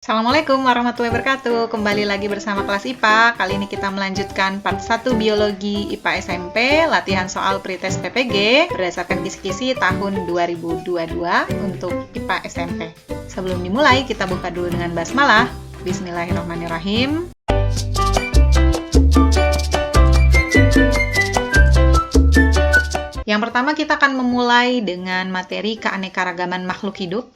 Assalamualaikum warahmatullahi wabarakatuh. Kembali lagi bersama kelas IPA. Kali ini kita melanjutkan part 1 Biologi IPA SMP, latihan soal pretest PPG berdasarkan kisi-kisi tahun 2022 untuk IPA SMP. Sebelum dimulai, kita buka dulu dengan basmalah. Bismillahirrahmanirrahim. Yang pertama kita akan memulai dengan materi keanekaragaman makhluk hidup.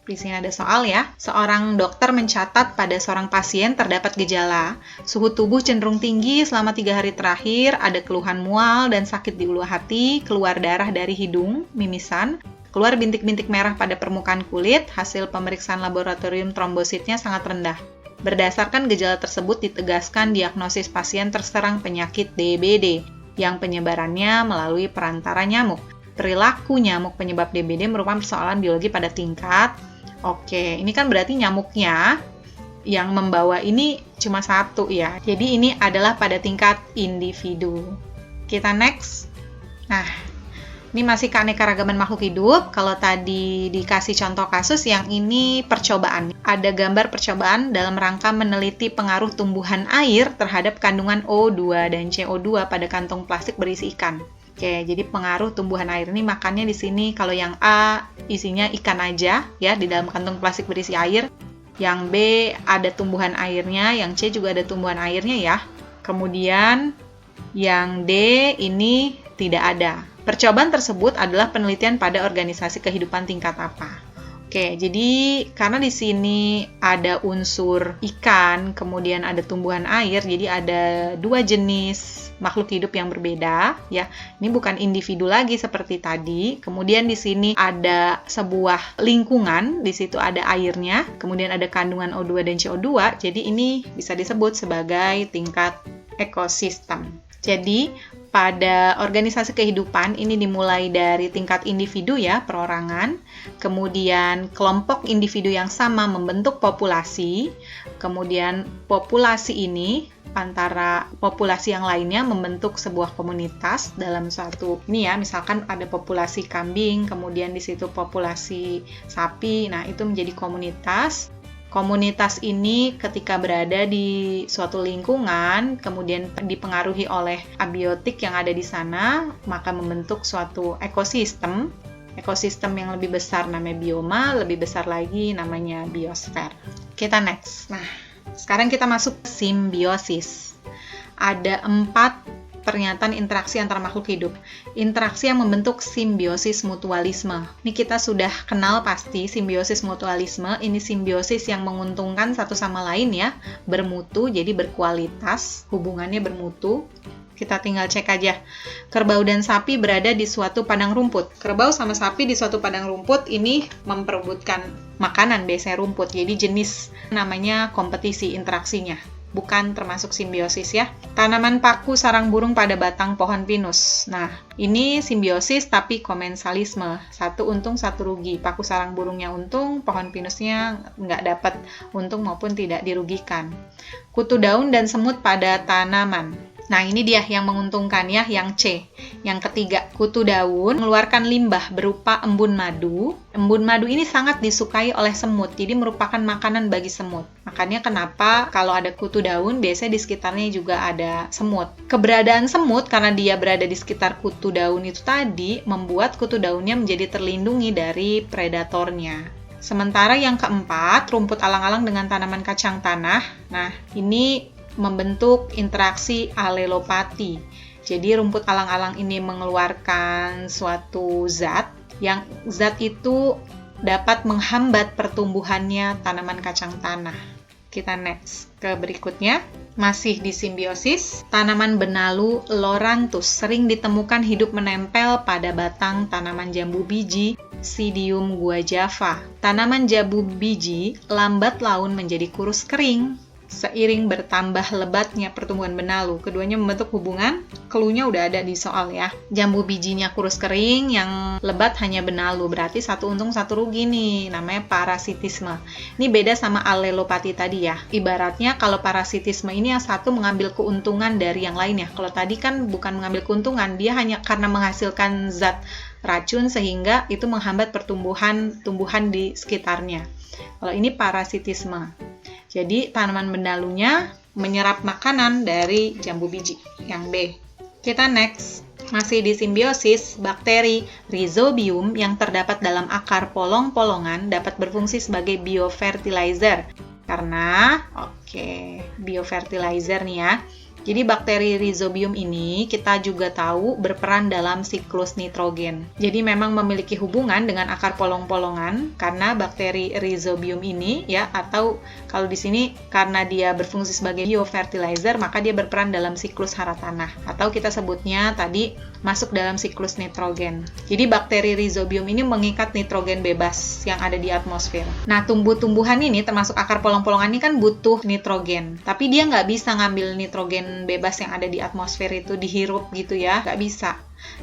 Di sini ada soal ya. Seorang dokter mencatat pada seorang pasien terdapat gejala suhu tubuh cenderung tinggi selama 3 hari terakhir, ada keluhan mual dan sakit di ulu hati, keluar darah dari hidung, mimisan, keluar bintik-bintik merah pada permukaan kulit, hasil pemeriksaan laboratorium trombositnya sangat rendah. Berdasarkan gejala tersebut ditegaskan diagnosis pasien terserang penyakit DBD yang penyebarannya melalui perantara nyamuk. Perilaku nyamuk penyebab DBD merupakan persoalan biologi pada tingkat. Oke, ini kan berarti nyamuknya yang membawa ini cuma satu ya. Jadi ini adalah pada tingkat individu. Kita next. Nah, ini masih keanekaragaman makhluk hidup. Kalau tadi dikasih contoh kasus, yang ini percobaan. Ada gambar percobaan dalam rangka meneliti pengaruh tumbuhan air terhadap kandungan O2 dan CO2 pada kantong plastik berisi ikan. Oke, jadi pengaruh tumbuhan air ini makannya di sini kalau yang A isinya ikan aja ya di dalam kantong plastik berisi air. Yang B ada tumbuhan airnya, yang C juga ada tumbuhan airnya ya. Kemudian yang D ini tidak ada. Percobaan tersebut adalah penelitian pada organisasi kehidupan tingkat apa? Oke, jadi karena di sini ada unsur ikan, kemudian ada tumbuhan air, jadi ada dua jenis makhluk hidup yang berbeda, ya. Ini bukan individu lagi seperti tadi. Kemudian di sini ada sebuah lingkungan, di situ ada airnya, kemudian ada kandungan O2 dan CO2. Jadi ini bisa disebut sebagai tingkat ekosistem. Jadi pada organisasi kehidupan ini dimulai dari tingkat individu ya, perorangan, kemudian kelompok individu yang sama membentuk populasi, kemudian populasi ini antara populasi yang lainnya membentuk sebuah komunitas dalam suatu, ini ya, misalkan ada populasi kambing, kemudian di situ populasi sapi, nah itu menjadi komunitas. Komunitas ini ketika berada di suatu lingkungan, kemudian dipengaruhi oleh abiotik yang ada di sana, maka membentuk suatu ekosistem. Ekosistem yang lebih besar namanya bioma, lebih besar lagi namanya biosfer. Kita next. Nah, sekarang kita masuk ke simbiosis. Ada 4 pernyataan interaksi antara makhluk hidup. Interaksi yang membentuk simbiosis mutualisme. Ini kita sudah kenal pasti simbiosis mutualisme. Ini simbiosis yang menguntungkan satu sama lain ya, bermutu, jadi berkualitas, hubungannya bermutu. Kita tinggal cek aja. Kerbau dan sapi berada di suatu padang rumput. Kerbau sama sapi di suatu padang rumput ini memperebutkan makanan, biasanya rumput. Jadi jenis namanya kompetisi interaksinya. Bukan termasuk simbiosis ya. Tanaman paku sarang burung pada batang pohon pinus. Nah, ini simbiosis tapi komensalisme. Satu untung, satu rugi. Paku sarang burungnya untung, pohon pinusnya nggak dapat untung maupun tidak dirugikan. Kutu daun dan semut pada tanaman. Nah, ini dia yang menguntungkan ya, yang C. Yang ketiga, kutu daun mengeluarkan limbah berupa embun madu. Embun madu ini sangat disukai oleh semut, jadi merupakan makanan bagi semut. Makanya kenapa kalau ada kutu daun, biasanya di sekitarnya juga ada semut. Keberadaan semut, karena dia berada di sekitar kutu daun itu tadi, membuat kutu daunnya menjadi terlindungi dari predatornya. Sementara yang keempat, rumput alang-alang dengan tanaman kacang tanah. Nah, ini membentuk interaksi alelopati. Jadi rumput alang-alang ini mengeluarkan suatu zat, yang zat itu dapat menghambat pertumbuhannya tanaman kacang tanah. Kita next ke berikutnya. Masih di simbiosis, tanaman benalu Loranthus sering ditemukan hidup menempel pada batang tanaman jambu biji Psidium guajava. Tanaman jambu biji lambat laun menjadi kurus kering. Seiring bertambah lebatnya pertumbuhan benalu, keduanya membentuk hubungan. Cluenya udah ada di soal ya. Jambu bijinya kurus kering, yang lebat hanya benalu. Berarti satu untung satu rugi nih, namanya parasitisme. Ini beda sama alelopati tadi ya. Ibaratnya kalau parasitisme ini yang satu mengambil keuntungan dari yang lainnya. Kalau tadi kan bukan mengambil keuntungan, dia hanya karena menghasilkan zat racun sehingga itu menghambat pertumbuhan tumbuhan di sekitarnya. Kalau ini parasitisme. Jadi tanaman benalunya menyerap makanan dari jambu biji. Yang B. Kita next. Masih di simbiosis, bakteri Rhizobium yang terdapat dalam akar polong-polongan dapat berfungsi sebagai biofertilizer. Karena, biofertilizer nih ya. Jadi bakteri Rhizobium ini kita juga tahu berperan dalam siklus nitrogen. Jadi memang memiliki hubungan dengan akar polong-polongan karena bakteri Rhizobium ini ya, atau kalau di sini karena dia berfungsi sebagai biofertilizer maka dia berperan dalam siklus hara tanah, atau kita sebutnya tadi masuk dalam siklus nitrogen. Jadi bakteri Rhizobium ini mengikat nitrogen bebas yang ada di atmosfer. Nah, tumbuh-tumbuhan ini termasuk akar polong-polongan ini kan butuh nitrogen, tapi dia nggak bisa ngambil nitrogen bebas yang ada di atmosfer itu dihirup gitu ya, nggak bisa.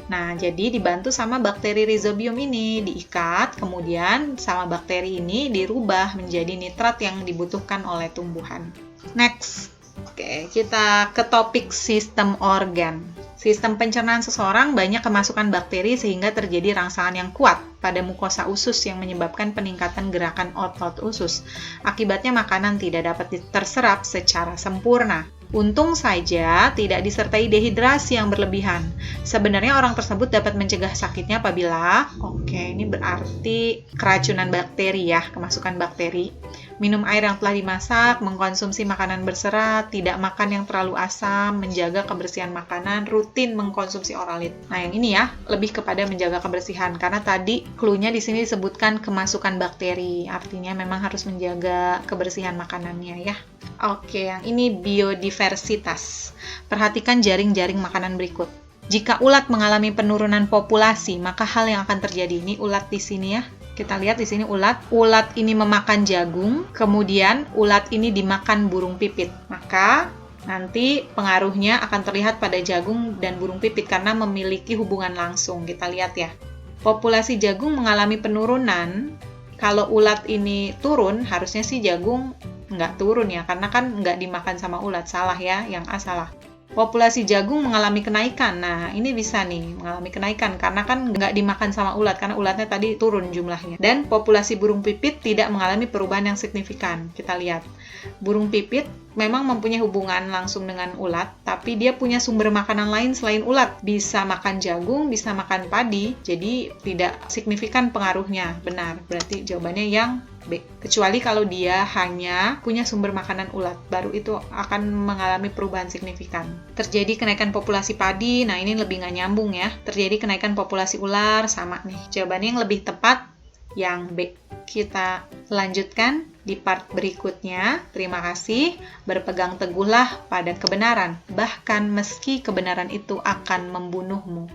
Nah, jadi dibantu sama bakteri Rhizobium ini, diikat, kemudian sama bakteri ini dirubah menjadi nitrat yang dibutuhkan oleh tumbuhan. Next. Oke, kita ke topik sistem organ. Sistem pencernaan seseorang banyak kemasukan bakteri sehingga terjadi rangsangan yang kuat pada mukosa usus yang menyebabkan peningkatan gerakan otot usus. Akibatnya makanan tidak dapat terserap secara sempurna. Untung saja tidak disertai dehidrasi yang berlebihan. Sebenarnya orang tersebut dapat mencegah sakitnya apabila, ini berarti keracunan bakteri ya, kemasukan bakteri. Minum air yang telah dimasak, mengkonsumsi makanan berserat, tidak makan yang terlalu asam, menjaga kebersihan makanan, rutin mengkonsumsi oralit. Nah, yang ini ya, lebih kepada menjaga kebersihan karena tadi clue-nya di sini disebutkan kemasukan bakteri. Artinya memang harus menjaga kebersihan makanannya ya. Oke, yang ini biodiversitas. Perhatikan jaring-jaring makanan berikut. Jika ulat mengalami penurunan populasi, maka hal yang akan terjadi ini ulat di sini ya. Kita lihat di sini ulat. Ulat ini memakan jagung, kemudian ulat ini dimakan burung pipit. Maka nanti pengaruhnya akan terlihat pada jagung dan burung pipit karena memiliki hubungan langsung. Kita lihat ya. Populasi jagung mengalami penurunan. Kalau ulat ini turun, harusnya sih jagung nggak turun ya, karena kan nggak dimakan sama ulat. Salah ya, yang A salah. Populasi jagung mengalami kenaikan. Nah, ini bisa nih mengalami kenaikan karena kan nggak dimakan sama ulat, karena ulatnya tadi turun jumlahnya. Dan populasi burung pipit tidak mengalami perubahan yang signifikan. Kita lihat. Burung pipit memang mempunyai hubungan langsung dengan ulat, tapi dia punya sumber makanan lain selain ulat. Bisa makan jagung, bisa makan padi, jadi tidak signifikan pengaruhnya. Benar, berarti jawabannya yang B. Kecuali kalau dia hanya punya sumber makanan ulat, baru itu akan mengalami perubahan signifikan. Terjadi kenaikan populasi padi, nah ini lebih nggak nyambung ya. Terjadi kenaikan populasi ular, sama nih. Jawabannya yang lebih tepat, yang B. Kita lanjutkan di part berikutnya. Terima kasih. Berpegang teguhlah pada kebenaran, bahkan meski kebenaran itu akan membunuhmu.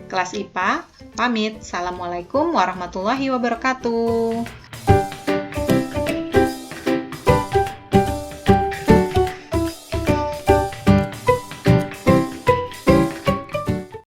Kelas IPA, pamit. Assalamualaikum warahmatullahi wabarakatuh.